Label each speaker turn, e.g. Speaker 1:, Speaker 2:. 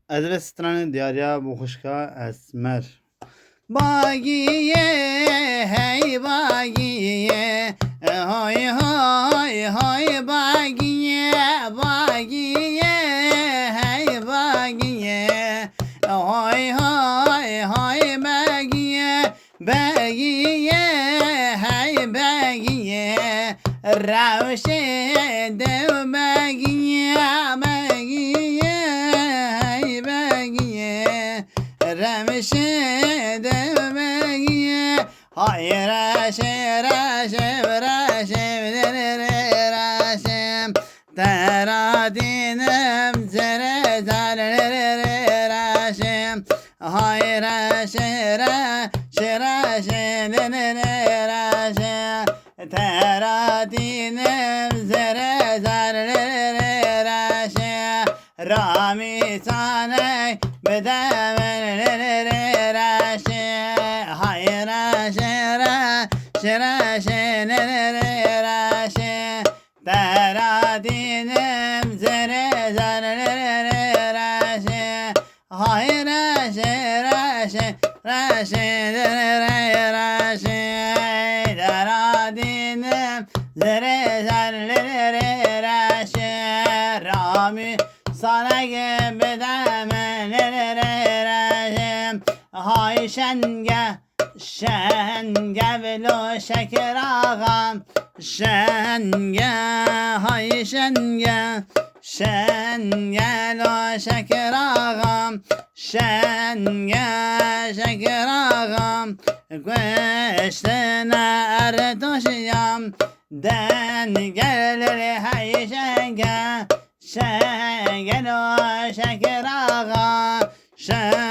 Speaker 1: Adres diyarya bu kuşka esmer. Bagiye hey bagiye hoy hoy hoy bagiye bagiye hey bagiye hoy hoy hoy bagiye bagiye hey bagiye ravşe dev bagiye bagiye hey bagiye ravşe dev hayır aşe raşe raşe raşem tera dinem zere zere raşem hayır aşe raşe raşe raşem tera dinem zere zere raşem rami tane bedeven raşem hayır şera şera şenere şe tera dinem zere zere şe hayır şera şera şenere şe tera dinem zere zere şe rami sana gebedemenere şe hay şenge şenge velo şeker ağam şenge hay şenge şenge lo şeker ağam şenge şeker ağam güçtene erdoşyam den gelir hay şenge şenge lo şeker ağam şenge